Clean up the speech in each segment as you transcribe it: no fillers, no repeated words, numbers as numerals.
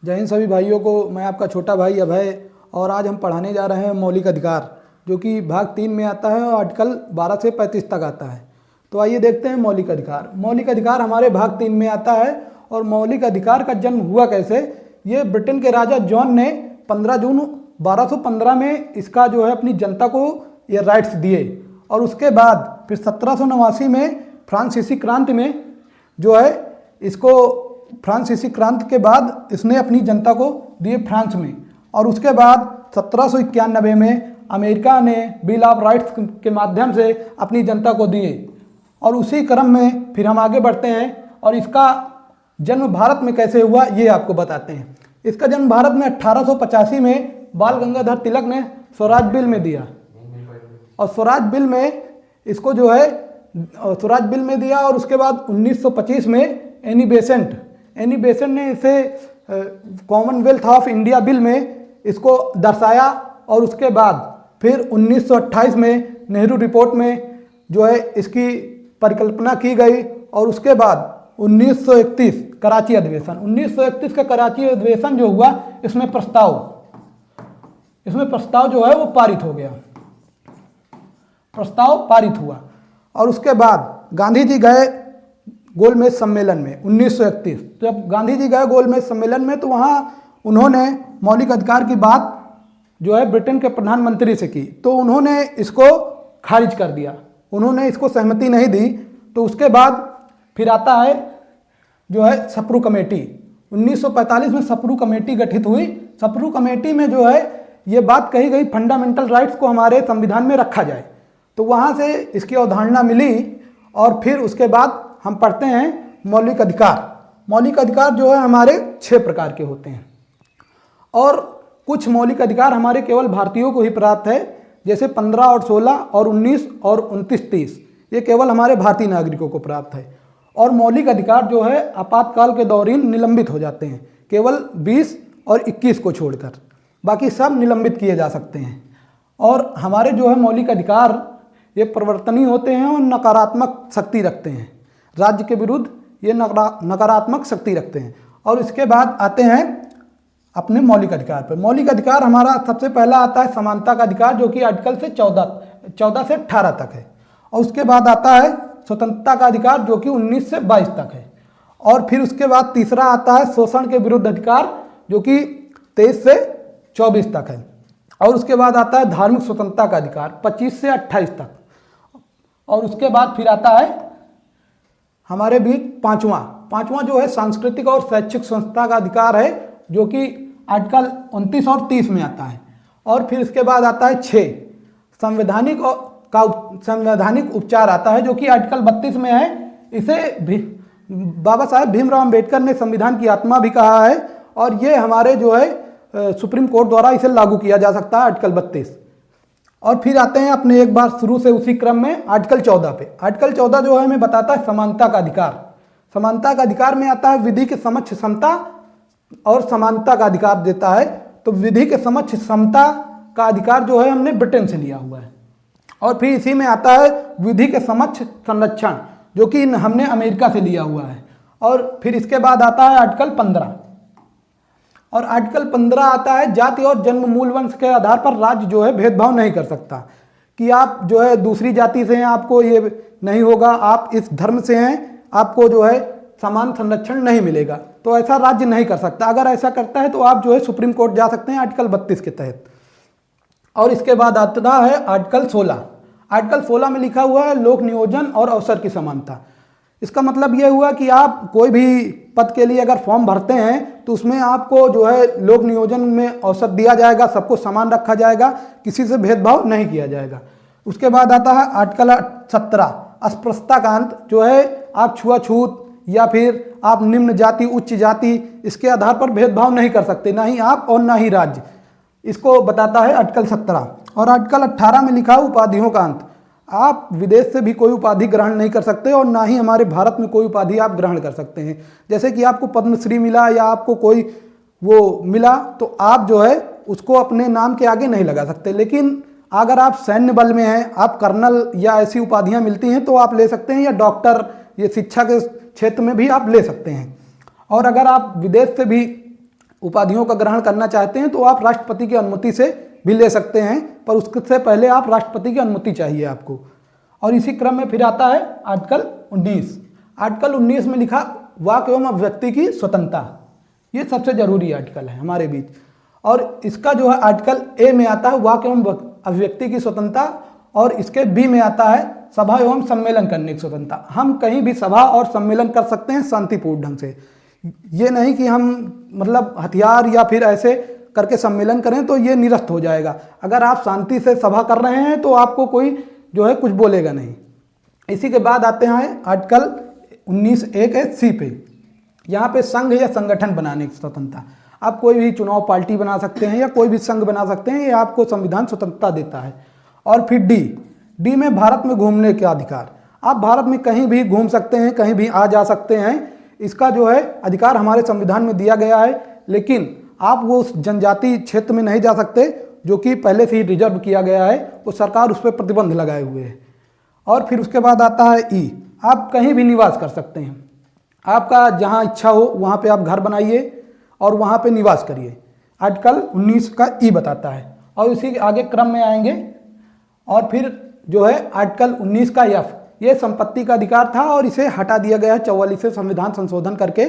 जय हिंद सभी भाइयों को। मैं आपका छोटा भाई अभय और आज हम पढ़ाने जा रहे हैं मौलिक अधिकार, जो कि भाग 3 में आता है और आर्टिकल 12 से 35 तक आता है। तो आइए देखते हैं मौलिक अधिकार। मौलिक अधिकार हमारे भाग 3 में आता है। और मौलिक अधिकार का जन्म हुआ कैसे? ये ब्रिटेन के राजा जॉन ने 15 जून 1215 में इसका जो है अपनी जनता को ये राइट्स दिए। और उसके बाद फिर 1789 में फ्रांसीसी क्रांति में जो है इसको फ्रांसीसी क्रांति के बाद इसने अपनी जनता को दिए फ्रांस में। और उसके बाद 1791 में अमेरिका ने बिल ऑफ राइट्स के माध्यम से अपनी जनता को दिए। और उसी क्रम में फिर हम आगे बढ़ते हैं और इसका जन्म भारत में कैसे हुआ ये आपको बताते हैं। इसका जन्म भारत में 1885 में बाल गंगाधर तिलक ने स्वराज बिल में दिया। और स्वराज बिल में इसको जो है स्वराज बिल में दिया। और उसके बाद 1925 में एनी बेसेंट ने इसे कॉमनवेल्थ ऑफ इंडिया बिल में इसको दर्शाया। और उसके बाद फिर 1928 में नेहरू रिपोर्ट में जो है इसकी परिकल्पना की गई। और उसके बाद 1931 कराची अधिवेशन, 1931 का कराची अधिवेशन जो हुआ इसमें प्रस्ताव जो है वो पारित हो गया, प्रस्ताव पारित हुआ। और उसके बाद गांधी जी गए गोलमेज सम्मेलन में 1931। तो जब गांधी जी गए गोलमेज सम्मेलन में तो वहाँ उन्होंने मौलिक अधिकार की बात जो है ब्रिटेन के प्रधानमंत्री से की, तो उन्होंने इसको खारिज कर दिया, उन्होंने इसको सहमति नहीं दी। तो उसके बाद फिर आता है जो है सप्रू कमेटी। 1945 में सप्रू कमेटी गठित हुई। सप्रू कमेटी में जो है ये बात कही गई फंडामेंटल राइट्स को हमारे संविधान में रखा जाए। तो वहाँ से इसकी अवधारणा मिली। और फिर उसके बाद हम पढ़ते हैं मौलिक अधिकार। मौलिक अधिकार जो है हमारे 6 प्रकार के होते हैं। और कुछ मौलिक अधिकार हमारे केवल भारतीयों को ही प्राप्त है, जैसे 15 और 16 और 19 और 29, 30 ये केवल हमारे भारतीय नागरिकों को प्राप्त है। और मौलिक अधिकार जो है आपातकाल के दौरान निलंबित हो जाते हैं, केवल 20 और 21 को छोड़कर, बाकी सब निलंबित किए जा सकते हैं। और हमारे जो है मौलिक अधिकार ये परिवर्तनीय होते हैं और नकारात्मक शक्ति रखते हैं, राज्य के विरुद्ध ये नकारात्मक शक्ति रखते हैं। और इसके बाद आते हैं अपने मौलिक अधिकार पर। मौलिक अधिकार हमारा सबसे पहला आता है समानता का अधिकार, जो कि आर्टिकल से 14 से 18 तक है। और उसके बाद आता है स्वतंत्रता का अधिकार, जो कि 19 से 22 तक है। और फिर उसके बाद तीसरा आता है शोषण के विरुद्ध अधिकार, जो कि 23 से 24 तक है। और उसके बाद आता है धार्मिक स्वतंत्रता का अधिकार 25 से 28 तक। और उसके बाद फिर आता है हमारे बीच पांचवा जो है सांस्कृतिक और शैक्षिक संस्था का अधिकार है, जो कि आर्टिकल 29 और 30 में आता है। और फिर इसके बाद आता है 6 संवैधानिक उपचार आता है, जो कि आर्टिकल 32 में है। इसे बाबा साहेब भीमराव अंबेडकर ने संविधान की आत्मा भी कहा है। और ये हमारे जो है सुप्रीम कोर्ट द्वारा इसे लागू किया जा सकता है, आर्टिकल 32। और फिर आते हैं अपने एक बार शुरू से उसी क्रम में आर्टिकल 14 पे। आर्टिकल 14 जो है हमें बताता है समानता का अधिकार। समानता का अधिकार में आता है विधि के समक्ष समता और समानता का अधिकार देता है। तो विधि के समक्ष समता का अधिकार जो है हमने ब्रिटेन से लिया हुआ है। और फिर इसी में आता है विधि के समक्ष संरक्षण, जो कि हमने अमेरिका से लिया हुआ है। और फिर इसके बाद आता है आर्टिकल 15। और आर्टिकल 15 आता है जाति और जन्म मूल वंश के आधार पर राज्य जो है भेदभाव नहीं कर सकता, कि आप जो है दूसरी जाति से हैं आपको ये नहीं होगा, आप इस धर्म से हैं आपको जो है समान संरक्षण नहीं मिलेगा। तो ऐसा राज्य नहीं कर सकता। अगर ऐसा करता है तो आप जो है सुप्रीम कोर्ट जा सकते हैं आर्टिकल 32 के तहत। और इसके बाद आता है आर्टिकल 16। आर्टिकल 16 में लिखा हुआ है लोक नियोजन और अवसर की समानता। इसका मतलब यह हुआ कि आप कोई भी पद के लिए अगर फॉर्म भरते हैं तो उसमें आपको जो है लोक नियोजन में अवसर दिया जाएगा, सबको समान रखा जाएगा, किसी से भेदभाव नहीं किया जाएगा। उसके बाद आता है आर्टिकल 17 अस्पृश्यता का अंत, जो है आप छुआछूत या फिर आप निम्न जाति उच्च जाति इसके आधार पर भेदभाव नहीं कर सकते, ना ही आप और ना ही राज्य। इसको बताता है आर्टिकल 17। और आर्टिकल 18 में लिखा उपाधियों का अंत। आप विदेश से भी कोई उपाधि ग्रहण नहीं कर सकते और ना ही हमारे भारत में कोई उपाधि आप ग्रहण कर सकते हैं। जैसे कि आपको पद्मश्री मिला या आपको कोई वो मिला तो आप जो है उसको अपने नाम के आगे नहीं लगा सकते। लेकिन अगर आप सैन्य बल में हैं, आप कर्नल या ऐसी उपाधियां मिलती हैं तो आप ले सकते हैं, या डॉक्टर, ये शिक्षा के क्षेत्र में भी आप ले सकते हैं। और अगर आप विदेश से भी उपाधियों का ग्रहण करना चाहते हैं तो आप राष्ट्रपति की अनुमति से भी ले सकते हैं, पर उससे पहले आप राष्ट्रपति की अनुमति चाहिए आपको। और इसी क्रम में फिर आता है आर्टिकल 19। आर्टिकल 19 में लिखा वाक एवं अभिव्यक्ति की स्वतंत्रता। ये सबसे जरूरी आर्टिकल है हमारे बीच। और इसका जो है आर्टिकल ए में आता है वाक एवं अभिव्यक्ति की स्वतंत्रता, और इसके बी में आता है सभा एवं सम्मेलन करने की स्वतंत्रता। हम कहीं भी सभा और सम्मेलन कर सकते हैं शांतिपूर्ण ढंग से। ये नहीं कि हम मतलब हथियार या फिर ऐसे करके सम्मेलन करें तो ये निरस्त हो जाएगा। अगर आप शांति से सभा कर रहे हैं तो आपको कोई जो है कुछ बोलेगा नहीं। इसी के बाद आते हैं आर्टिकल 19(1)(c) पे। यहाँ पे संघ या संगठन बनाने की स्वतंत्रता। आप कोई भी चुनाव पार्टी बना सकते हैं या कोई भी संघ बना सकते हैं, ये आपको संविधान स्वतंत्रता देता है। और फिर डी में भारत में घूमने के अधिकार। आप भारत में कहीं भी घूम सकते हैं, कहीं भी आ जा सकते हैं, इसका जो है अधिकार हमारे संविधान में दिया गया है। लेकिन आप वो उस जनजाति क्षेत्र में नहीं जा सकते जो कि पहले से ही रिजर्व किया गया है, वो सरकार उस पर प्रतिबंध लगाए हुए है। और फिर उसके बाद आता है ई। आप कहीं भी निवास कर सकते हैं, आपका जहाँ इच्छा हो वहाँ पे आप घर बनाइए और वहाँ पे निवास करिए। आर्टिकल 19 का ई बताता है। और इसी के आगे क्रम में आएंगे। और फिर जो है आर्टिकल 19 का एफ, ये संपत्ति का अधिकार था और इसे हटा दिया गया है 44वें संविधान संशोधन करके,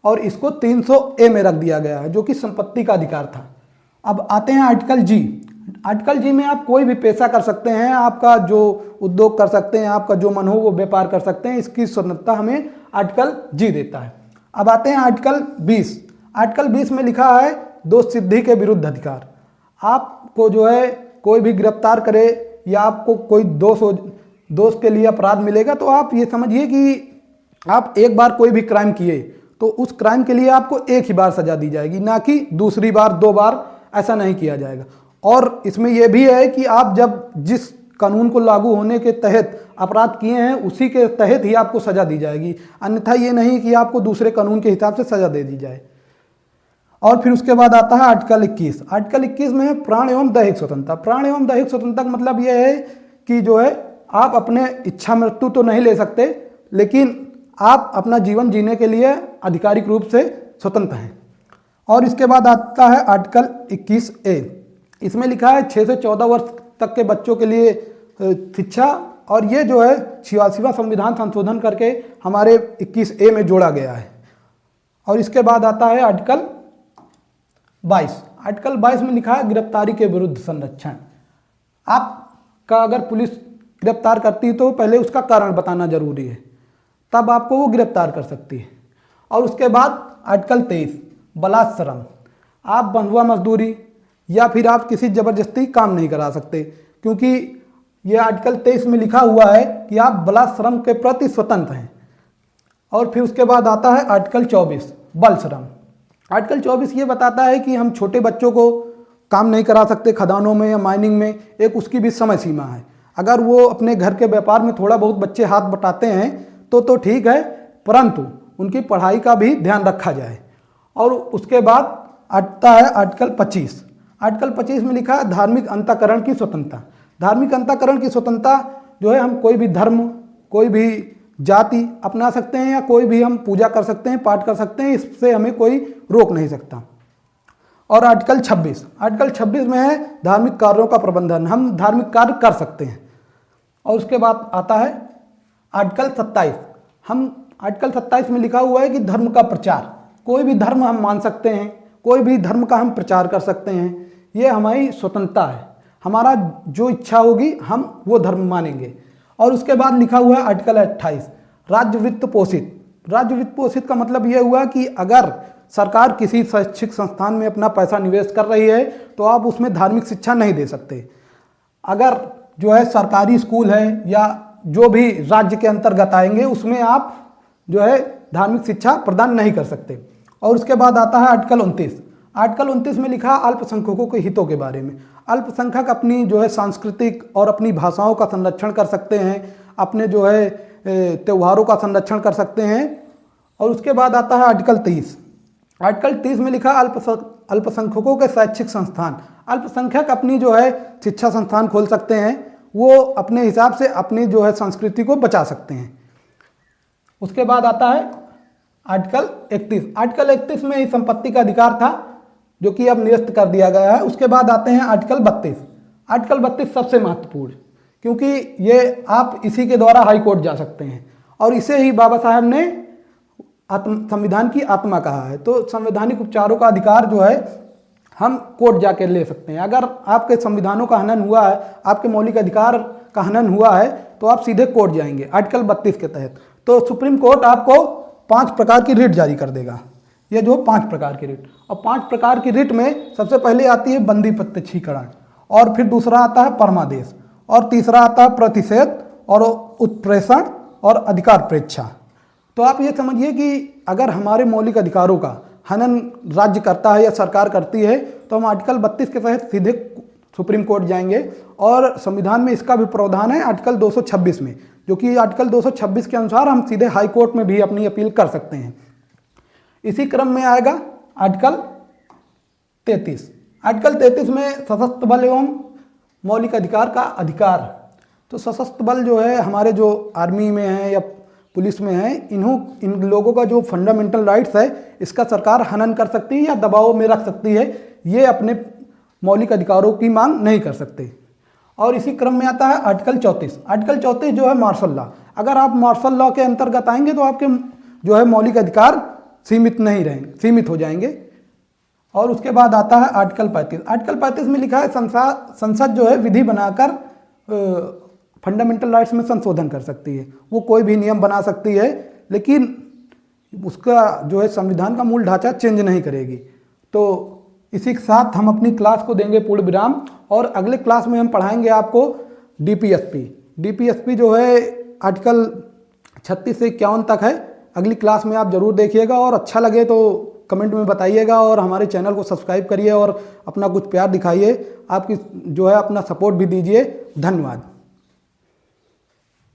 और इसको 300(a) में रख दिया गया है जो कि संपत्ति का अधिकार था। अब आते हैं आर्टिकल जी। आर्टिकल जी में आप कोई भी पेशा कर सकते हैं, आपका जो उद्योग कर सकते हैं, आपका जो मन हो वो व्यापार कर सकते हैं, इसकी स्वतंत्रता हमें आर्टिकल जी देता है। अब आते हैं आर्टिकल 20। आर्टिकल 20 में लिखा है दोष सिद्धि के विरुद्ध अधिकार। आपको जो है कोई भी गिरफ्तार करे या आपको कोई दोष के लिए अपराध मिलेगा तो आप ये समझिए कि आप एक बार कोई भी क्राइम किए तो उस क्राइम के लिए आपको एक ही बार सजा दी जाएगी, ना कि दूसरी बार, दो बार, ऐसा नहीं किया जाएगा। और इसमें यह भी है कि आप जब जिस कानून को लागू होने के तहत अपराध किए हैं उसी के तहत ही आपको सजा दी जाएगी, अन्यथा ये नहीं कि आपको दूसरे कानून के हिसाब से सजा दे दी जाए। और फिर उसके बाद आता है आर्टिकल 21। आर्टिकल 21 में है प्राण एवं दैहिक स्वतंत्रता। प्राण एवं दैहिक स्वतंत्रता का मतलब यह है कि जो है आप अपने इच्छा मृत्यु तो नहीं ले सकते, लेकिन आप अपना जीवन जीने के लिए आधिकारिक रूप से स्वतंत्र हैं। और इसके बाद आता है आर्टिकल 21(a). इसमें लिखा है 6 से 14 वर्ष तक के बच्चों के लिए शिक्षा, और ये जो है 86वां संविधान संशोधन करके हमारे 21(a) में जोड़ा गया है। और इसके बाद आता है आर्टिकल 22। आर्टिकल 22 में लिखा है गिरफ्तारी के विरुद्ध संरक्षण। आपका अगर पुलिस गिरफ्तार करती है तो पहले उसका कारण बताना जरूरी है, तब आपको वो गिरफ्तार कर सकती है। और उसके बाद आर्टिकल 23 बलात्श्रम। आप बंधुआ मजदूरी या फिर आप किसी जबरदस्ती काम नहीं करा सकते, क्योंकि ये आर्टिकल 23 में लिखा हुआ है कि आप बलात्श्रम के प्रति स्वतंत्र हैं। और फिर उसके बाद आता है आर्टिकल 24 बल श्रम। आर्टिकल 24 ये बताता है कि हम छोटे बच्चों को काम नहीं करा सकते खदानों में या माइनिंग में, एक उसकी भी समय सीमा है। अगर वो अपने घर के व्यापार में थोड़ा बहुत बच्चे हाथ बटाते हैं तो ठीक है, परंतु उनकी पढ़ाई का भी ध्यान रखा जाए। और उसके बाद आता है आर्टिकल 25। आर्टिकल 25 में लिखा है धार्मिक अंतःकरण की स्वतंत्रता। धार्मिक अंतःकरण की स्वतंत्रता जो है, हम कोई भी धर्म, कोई भी जाति अपना सकते हैं या कोई भी हम पूजा कर सकते हैं, पाठ कर सकते हैं, इससे हमें कोई रोक नहीं सकता। और आर्टिकल 26 में है धार्मिक कार्यों का प्रबंधन। हम धार्मिक कार्य कर सकते हैं। और उसके बाद आता है आर्टिकल 27। आर्टिकल 27 में लिखा हुआ है कि धर्म का प्रचार। कोई भी धर्म हम मान सकते हैं, कोई भी धर्म का हम प्रचार कर सकते हैं, ये हमारी स्वतंत्रता है। हमारा जो इच्छा होगी हम वो धर्म मानेंगे। और उसके बाद लिखा हुआ है आर्टिकल 28 राज्य वित्त पोषित। राज्य वित्त पोषित का मतलब यह हुआ कि अगर सरकार किसी शैक्षिक संस्थान में अपना पैसा निवेश कर रही है तो आप उसमें धार्मिक शिक्षा नहीं दे सकते। अगर जो है सरकारी स्कूल है या जो भी राज्य के अंतर्गत आएंगे उसमें आप जो है धार्मिक शिक्षा प्रदान नहीं कर सकते। और उसके बाद आता है आर्टिकल 29। आर्टिकल 29 में लिखा अल्पसंख्यकों के हितों के बारे में। अल्पसंख्यक अपनी जो है सांस्कृतिक और अपनी भाषाओं का संरक्षण कर सकते हैं, अपने जो है त्योहारों का संरक्षण कर सकते हैं। और उसके बाद आता है आर्टिकल 30। आर्टिकल 30 में लिखा अल्पसंख्यकों के शैक्षिक संस्थान। अल्पसंख्यक अपनी जो है शिक्षा संस्थान खोल सकते हैं, वो अपने हिसाब से अपनी जो है संस्कृति को बचा सकते हैं। उसके बाद आता है आर्टिकल 31। आर्टिकल 31 में इस संपत्ति का अधिकार था जो कि अब निरस्त कर दिया गया है। उसके बाद आते हैं आर्टिकल 32। आर्टिकल 32 सबसे महत्वपूर्ण, क्योंकि ये आप इसी के द्वारा हाई कोर्ट जा सकते हैं और इसे ही बाबा साहब ने संविधान की आत्मा कहा है। तो संवैधानिक उपचारों का अधिकार जो है हम कोर्ट जाके ले सकते हैं। अगर आपके संविधानों का हनन हुआ है, आपके मौलिक अधिकार का हनन हुआ है, तो आप सीधे कोर्ट जाएंगे आर्टिकल 32 के तहत। तो सुप्रीम कोर्ट आपको 5 प्रकार की रिट जारी कर देगा। ये जो 5 प्रकार की रिट, और 5 प्रकार की रिट में सबसे पहले आती है बंदी प्रत्यक्षीकरण, और फिर दूसरा आता है परमादेश, और तीसरा आता है प्रतिषेध और उत्प्रेषण और अधिकार प्रेक्षा। तो आप ये समझिए कि अगर हमारे मौलिक अधिकारों का हनन राज्य करता है या सरकार करती है तो हम आर्टिकल 32 के तहत सीधे सुप्रीम कोर्ट जाएंगे। और संविधान में इसका भी प्रावधान है आर्टिकल 226 में, जो कि आर्टिकल 226 के अनुसार हम सीधे हाई कोर्ट में भी अपनी अपील कर सकते हैं। इसी क्रम में आएगा आर्टिकल 33। आर्टिकल 33 में सशस्त्र बल एवं मौलिक अधिकार का अधिकार। तो सशस्त्र बल जो है हमारे जो आर्मी में है या पुलिस में है, इन लोगों का जो फंडामेंटल राइट्स है इसका सरकार हनन कर सकती है या दबाव में रख सकती है। ये अपने मौलिक अधिकारों की मांग नहीं कर सकते। और इसी क्रम में आता है आर्टिकल 34। आर्टिकल 34 जो है मार्शल लॉ। अगर आप मार्शल लॉ के अंतर्गत आएंगे तो आपके जो है मौलिक अधिकार सीमित हो जाएंगे। और उसके बाद आता है आर्टिकल 35। आर्टिकल 35 में लिखा है संसद जो है विधि बनाकर फंडामेंटल राइट्स में संशोधन कर सकती है। वो कोई भी नियम बना सकती है, लेकिन उसका जो है संविधान का मूल ढांचा चेंज नहीं करेगी। तो इसी के साथ हम अपनी क्लास को देंगे पूर्ण विराम, और अगले क्लास में हम पढ़ाएंगे आपको डीपीएसपी जो है आर्टिकल 36 से 51 तक है। अगली क्लास में आप जरूर देखिएगा, और अच्छा लगे तो कमेंट में बताइएगा, और हमारे चैनल को सब्सक्राइब करिए और अपना कुछ प्यार दिखाइए। आपकी जो है अपना सपोर्ट भी दीजिए। धन्यवाद।